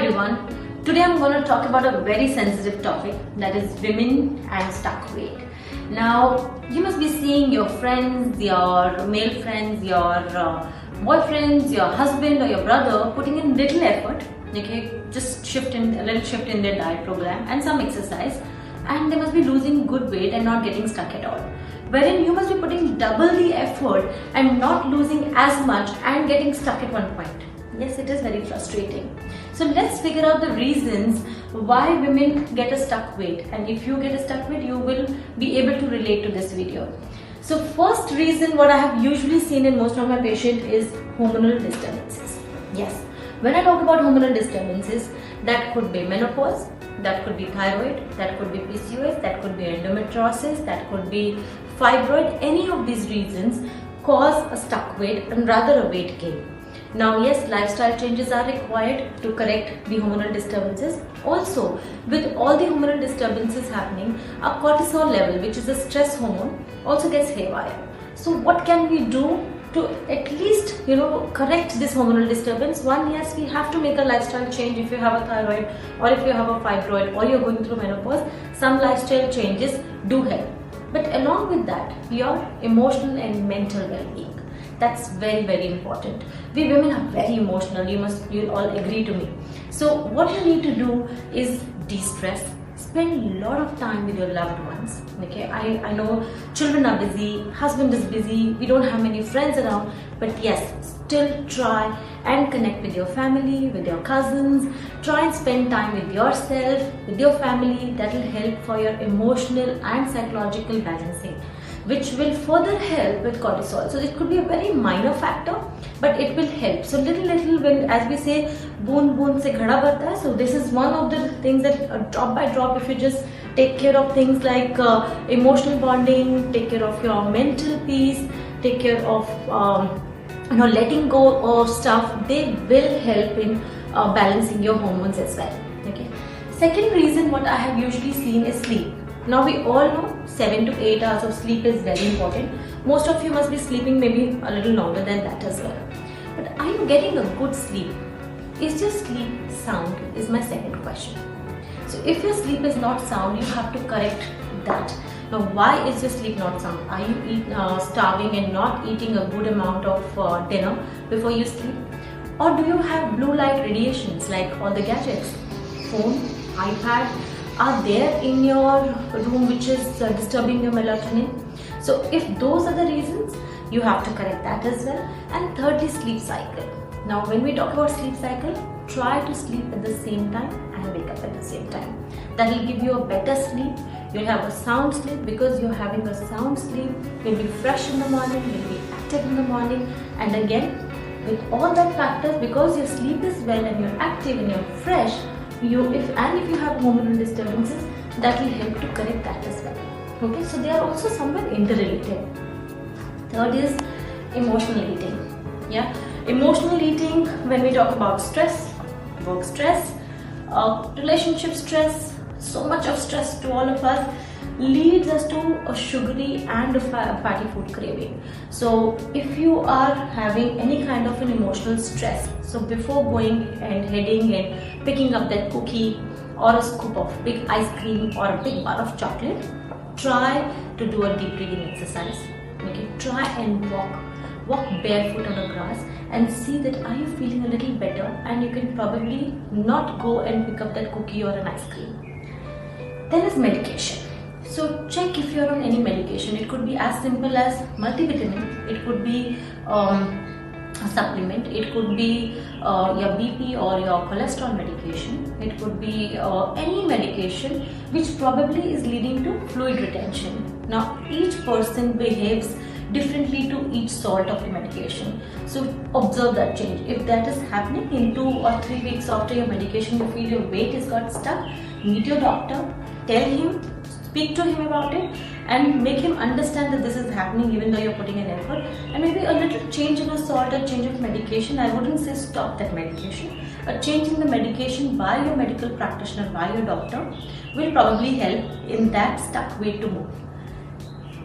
everyone. Today I'm going to talk about a very sensitive topic, that is women and stuck weight. Now you must be seeing your friends, your male friends, your boyfriends, your husband or your brother putting in little effort, okay, just a little shift in their diet program and some exercise, and they must be losing good weight and not getting stuck at all. Wherein you must be putting double the effort and not losing as much and getting stuck at one point. Yes, it is very frustrating. So let's figure out the reasons why women get a stuck weight, and if you get a stuck weight, you will be able to relate to this video. So first reason, what I have usually seen in most of my patients is hormonal disturbances. Yes, when I talk about hormonal disturbances, that could be menopause, that could be thyroid, that could be PCOS, that could be endometriosis, that could be fibroid. Any of these reasons cause a stuck weight and rather a weight gain. Now yes, lifestyle changes are required to correct the hormonal disturbances. Also, with all the hormonal disturbances happening, our cortisol level, which is a stress hormone, also gets haywire. So what can we do to at least correct this hormonal disturbance? One, yes, we have to make a lifestyle change. If you have a thyroid or if you have a fibroid or you're going through menopause, some lifestyle changes do help. But along with that, your emotional and mental well-being, that's very, very important. We women are very emotional, you'll all agree to me. So what you need to do is de-stress. Spend a lot of time with your loved ones. Okay, I know children are busy, husband is busy, we don't have many friends around, but yes, still try and connect with your family, with your cousins. Try and spend time with yourself, with your family. That will help for your emotional and psychological balancing, which will further help with cortisol. So it could be a very minor factor, but it will help. So little, when, as we say, boon boon se ghada bharta hai. So this is one of the things that drop by drop, if you just take care of things like emotional bonding, take care of your mental peace, take care of letting go of stuff, they will help in balancing your hormones as well. Okay. Second reason what I have usually seen is sleep. Now we all know 7 to 8 hours of sleep is very important. Most of you must be sleeping maybe a little longer than that as well. But are you getting a good sleep? Is your sleep sound? Is my second question. So if your sleep is not sound, you have to correct that. Now why is your sleep not sound? Are you starving and not eating a good amount of dinner before you sleep? Or do you have blue light radiations like all the gadgets, phone, iPad, are there in your room which is disturbing your melatonin? So if those are the reasons, you have to correct that as well. And thirdly, sleep cycle. Now when we talk about sleep cycle, try to sleep at the same time and wake up at the same time. That will give you a better sleep. You'll have a sound sleep. Because you're having a sound sleep, you'll be fresh in the morning, you'll be active in the morning. And again, with all that factors, because your sleep is well and you're active and you're fresh, if you have hormonal disturbances, that will help to correct that as well. Okay, so they are also somewhat interrelated. Third is emotional eating. Yeah, emotional eating, when we talk about stress, work stress, relationship stress, so much of stress to all of us leads us to a sugary and a fatty food craving. So if you are having any kind of an emotional stress, so before going and heading and picking up that cookie or a scoop of big ice cream or a big bar of chocolate, try to do a deep breathing exercise. Okay, try and walk barefoot on the grass and see that are you feeling a little better, and you can probably not go and pick up that cookie or an ice cream. Then is medication. So check if you're on any medication. It could be as simple as multivitamin, it could be a supplement, it could be your BP or your cholesterol medication, it could be any medication which probably is leading to fluid retention. Now each person behaves differently to each sort of the medication. So observe that change. If that is happening in 2 or 3 weeks after your medication, you feel your weight has got stuck, meet your doctor, tell him, speak to him about it, and make him understand that this is happening even though you're putting an effort. And maybe a little change in a salt or change of medication. I wouldn't say stop that medication. A change in the medication by your medical practitioner, by your doctor, will probably help in that stuck weight to move.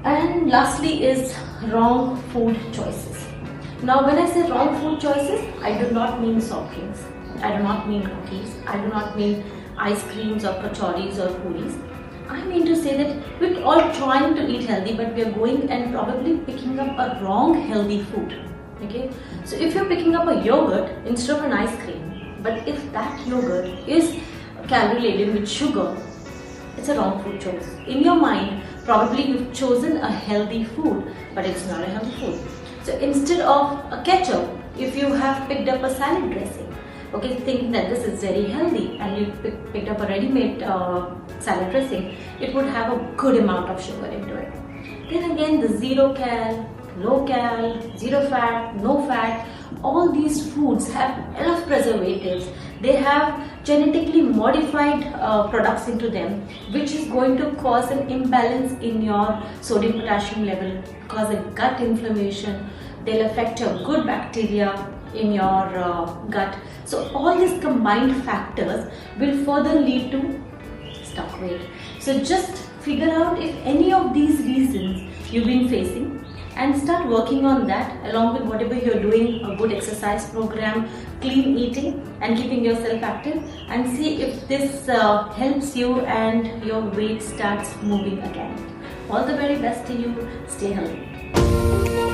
And lastly is wrong food choices. Now when I say wrong food choices, I do not mean soft drinks. I do not mean cookies, I do not mean ice creams or kachoris or puris. I mean to say that we're all trying to eat healthy, but we are going and probably picking up a wrong healthy food. Okay, so if you're picking up a yogurt instead of an ice cream, but if that yogurt is calorie laden with sugar, it's a wrong food choice. In your mind, probably you've chosen a healthy food, but it's not a healthy food. So instead of a ketchup, if you have picked up a salad dressing, okay, thinking that this is very healthy, and you picked up a ready-made salad dressing, it would have a good amount of sugar into it. Then again, the zero cal, low cal, zero fat, no fat, all these foods have a lot of preservatives. They have genetically modified products into them, which is going to cause an imbalance in your sodium potassium level, cause a gut inflammation. They'll affect your good bacteria in your gut. So all these combined factors will further lead to stuck weight. So just figure out if any of these reasons you've been facing, and start working on that along with whatever you're doing, a good exercise program, clean eating, and keeping yourself active, and see if this helps you and your weight starts moving again. All the very best to you. Stay healthy.